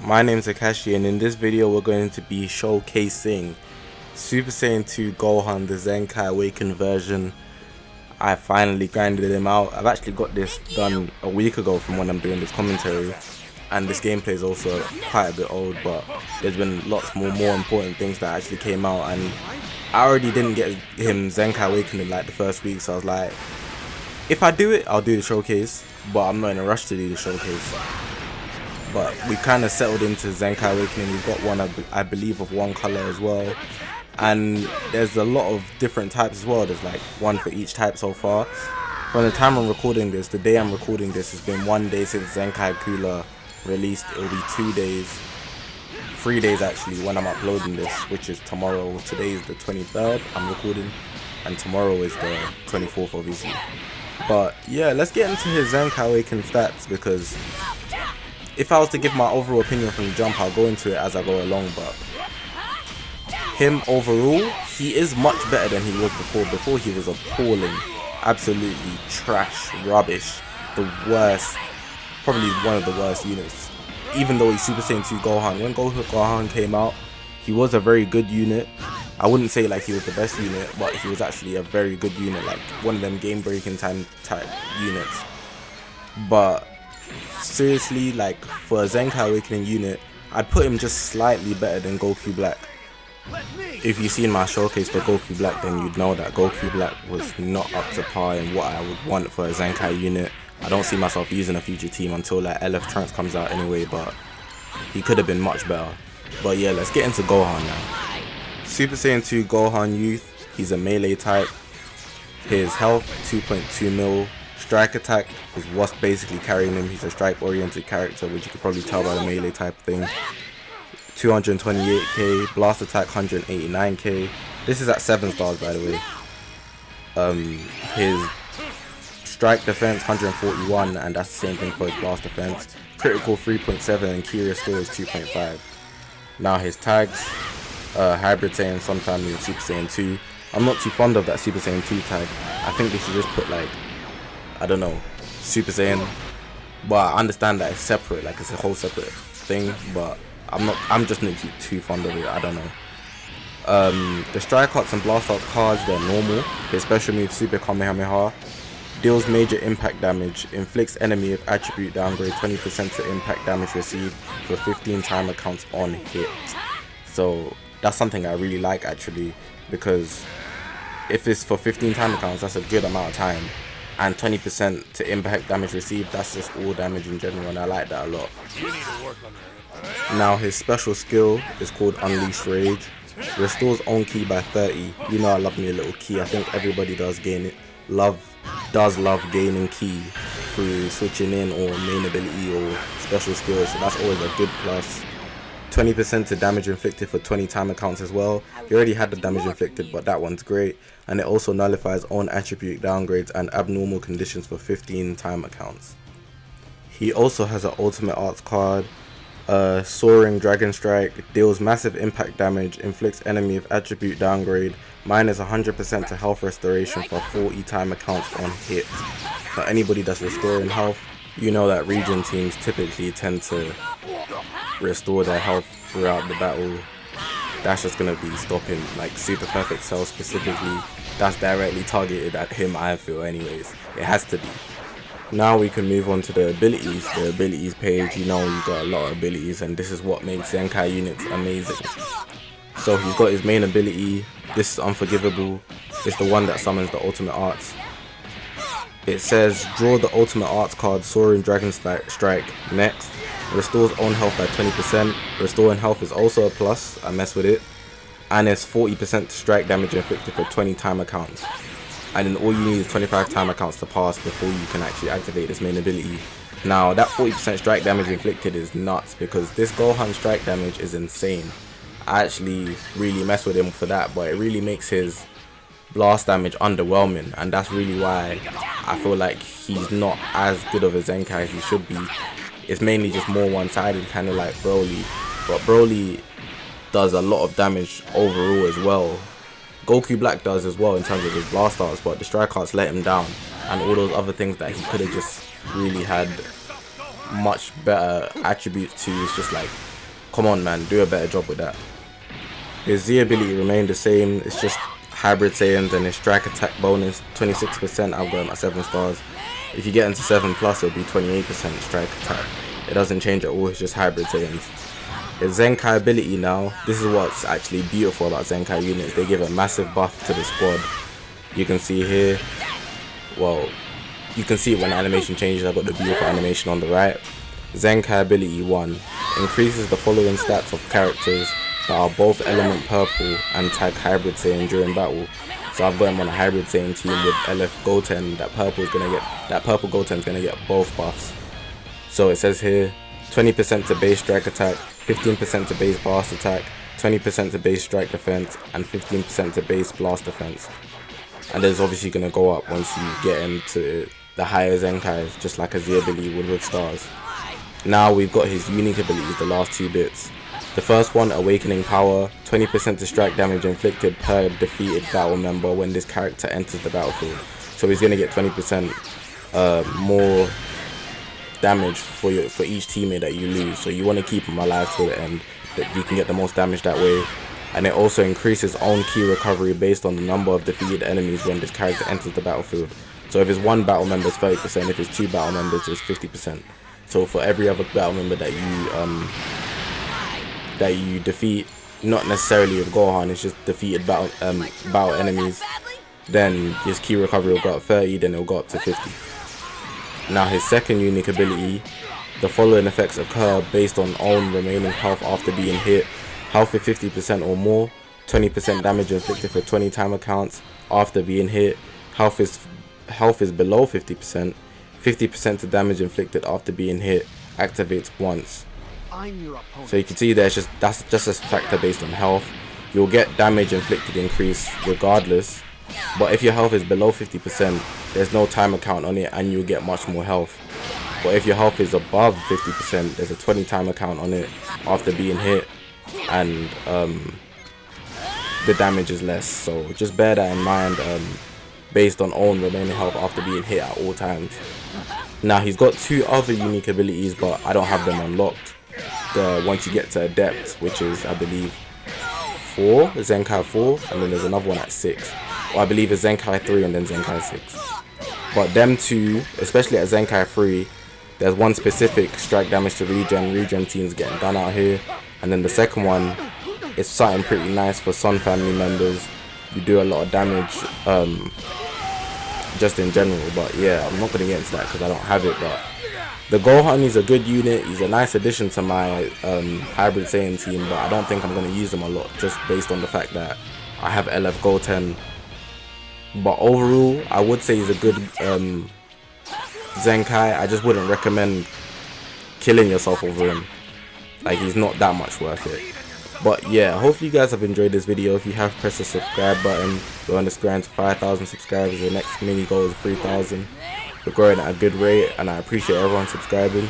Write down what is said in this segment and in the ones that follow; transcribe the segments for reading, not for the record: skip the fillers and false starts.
My name's Akashi, and in this video we're going to be showcasing Super Saiyan 2 Gohan, the Zenkai Awakened version. I finally grinded him out. I've actually got this done a week ago from when I'm doing this commentary, and this gameplay is also quite a bit old, but there's been lots more important things that actually came out, and I already didn't get him Zenkai Awakened in like the first week, so I was like, if I do it, I'll do the showcase, but I'm not in a rush to do the showcase. But we kind of settled into Zenkai Awakening. We've got one, I believe, of one color as well, and there's a lot of different types as well. There's like one for each type so far. From the time I'm recording this, the day I'm recording this, has been 1 day since Zenkai Cooler released. It'll be 2 days, 3 days actually, when I'm uploading this, which is tomorrow. Today is the 23rd I'm recording, and tomorrow is the 24th obviously. But yeah, let's get into his Zenkai Awakened stats, because if I was to give my overall opinion from the jump, I'll go into it as I go along, but him overall, he is much better than he was before. Before he was appalling, absolutely trash, rubbish, the worst, probably one of the worst units. Even though he's Super Saiyan 2 Gohan, when Gohan came out, he was a very good unit. I wouldn't say like he was the best unit, but he was actually a very good unit, like one of them game-breaking type units. But seriously, like for a Zenkai Awakening unit, I'd put him just slightly better than Goku Black. If you've seen my showcase for Goku Black, then you'd know that Goku Black was not up to par in what I would want for a Zenkai unit. I don't see myself using a future team until like LF Trunks comes out anyway, but he could have been much better. But yeah, let's get into Gohan now. Super Saiyan 2 Gohan Youth, he's a melee type. His health 2.2 mil. Strike attack is what's basically carrying him. He's a strike oriented character, which you can probably tell by the melee type thing. 228k, blast attack 189k. This is at 7 stars by the way. His strike defense 141, and that's the same thing for his blast defense. Critical 3.7 and key restore is 2.5. Now his tags, Hybrid Saiyan, Sun Family, and Super Saiyan 2. I'm not too fond of that Super Saiyan 2 tag. I think they should just put like, I don't know, Super Saiyan, but I understand that it's separate, like it's a whole separate thing, but I'm just not too fond of it, I don't know. The strike arts and blast arts cards, they're normal. His special move, Super Kamehameha, deals major impact damage, inflicts enemy with attribute downgrade 20% to impact damage received for 15 timer counts on hit. So that's something I really like actually, because if it's for 15 timer counts, that's a good amount of time. And 20% to impact damage received, that's just all damage in general, and I like that a lot. Now his special skill is called Unleash Rage. Restores own ki by 30. You know I love me a little ki. I think everybody does gain it. Love gaining ki through switching in or main ability or special skills, so that's always a good plus. 20% to damage inflicted for 20 timer counts as well. You already had the damage inflicted, but that one's great. And it also nullifies own attribute downgrades and abnormal conditions for 15 timer counts. He also has an ultimate arts card, Soaring Dragon Strike, deals massive impact damage, inflicts enemy with attribute downgrade, minus 100% to health restoration for 40 timer counts on hit. For anybody that's restoring health, you know that REGEN teams typically tend to restore their health throughout the battle. That's just gonna be stopping like Super Perfect Cell specifically. That's directly targeted at him, I feel anyways. It has to be. Now we can move on to the abilities. The abilities page, you know you've got a lot of abilities, and this is what makes Zenkai units amazing. So he's got his main ability. This is Unforgivable. It's the one that summons the ultimate arts. It says draw the ultimate arts card Soaring Dragon Strike next. Restores own health by 20%. Restoring health is also a plus, I mess with it. And it's 40% to strike damage inflicted for 20 timer counts. And then all you need is 25 timer counts to pass before you can actually activate this main ability. Now that 40% strike damage inflicted is nuts, because this Gohan strike damage is insane. I actually really mess with him for that, but it really makes his blast damage underwhelming, and that's really why I feel like he's not as good of a Zenkai as he should be. It's mainly just more one-sided, kind of like Broly, but Broly does a lot of damage overall as well. Goku Black does as well in terms of his blast arts, but the strike arts let him down, and all those other things that he could have just really had much better attributes to. It's just like, come on man, do a better job with that. His Z ability remained the same, it's just hybrid Saiyans, and his strike attack bonus 26%. I've got him at 7 stars. If you get into 7+, it'll be 28% strike attack. It doesn't change at all, it's just hybrid Saiyans. His Zenkai ability now, this is what's actually beautiful about Zenkai units. They give a massive buff to the squad. You can see here, well, you can see it when the animation changes. I've got the beautiful animation on the right. Zenkai ability 1 increases the following stats of characters that are both element purple and tag hybrid Saiyan during battle. So I've got him on a hybrid Saiyan team with LF Goten. That purple Goten's gonna get both buffs. So it says here 20% to base strike attack, 15% to base blast attack, 20% to base strike defense, and 15% to base blast defense. And there's obviously gonna go up once you get into the higher Zenkais, just like a Z ability would with stars. Now we've got his unique abilities, the last 2 bits. The first one, Awakening Power, 20% to strike damage inflicted per defeated battle member when this character enters the battlefield. So he's going to get 20% more damage for each teammate that you lose. So you want to keep him alive till the end, that you can get the most damage that way. And it also increases own key recovery based on the number of defeated enemies when this character enters the battlefield. So if it's 1 battle member, it's 30%. If it's 2 battle members, it's 50%. So for every other battle member that you defeat, not necessarily with Gohan, it's just defeated battle enemies, then his key recovery will go up 30, then it'll go up to 50. Now his second unique ability, the following effects occur based on own remaining health after being hit. Health is 50% or more, 20% damage inflicted for 20 timer counts after being hit. Health is below 50%, 50% to damage inflicted after being hit, activates once. So you can see that's just a factor based on health. You'll get damage inflicted increase regardless, but if your health is below 50%, there's no timer count on it and you'll get much more health. But if your health is above 50%, there's a 20 timer count on it after being hit, and the damage is less. So just bear that in mind, based on own remaining health after being hit at all times. Now he's got 2 other unique abilities, but I don't have them unlocked. Once you get to Adept, which is I believe 4, Zenkai 4, and then there's another one at 6. Or I believe it's Zenkai 3 and then Zenkai 6. But them 2, especially at Zenkai 3, there's one specific strike damage to regen teams getting done out here. And then the second one is something pretty nice for Son family members. You do a lot of damage just in general, but yeah, I'm not going to get into that because I don't have it. But the Gohan is a good unit, he's a nice addition to my hybrid Saiyan team, but I don't think I'm going to use him a lot just based on the fact that I have LF Goten. But overall, I would say he's a good Zenkai. I just wouldn't recommend killing yourself over him. Like, he's not that much worth it. But yeah, hopefully you guys have enjoyed this video. If you have, press the subscribe button. We're on this grind to 5,000 subscribers. The next mini goal is 3,000. We're growing at a good rate and I appreciate everyone subscribing.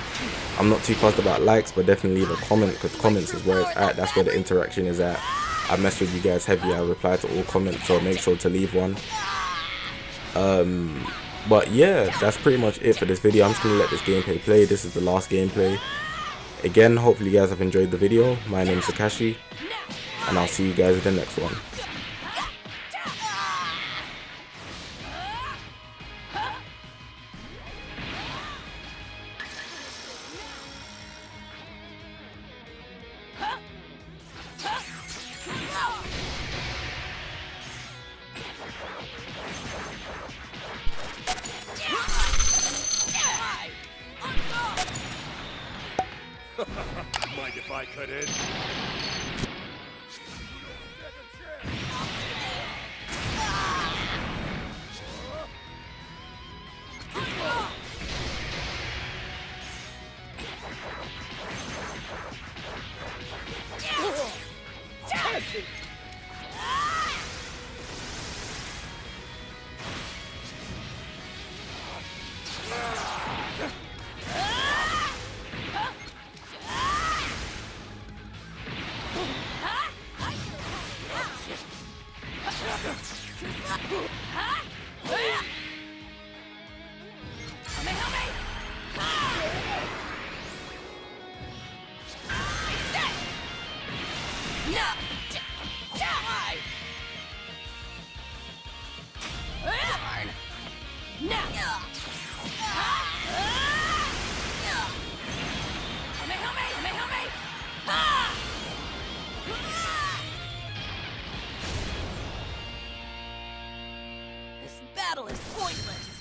I'm not too fussed about likes, but definitely leave a comment, because comments is where it's at. That's where the interaction is at. I mess with you guys heavy. I reply to all comments, so make sure to leave one. But yeah, that's pretty much it for this video. I'm just going to let this gameplay play. This is the last gameplay. Again, hopefully you guys have enjoyed the video. My name is Sakashi, and I'll see you guys in the next one. Mind if I cut in? battle is pointless.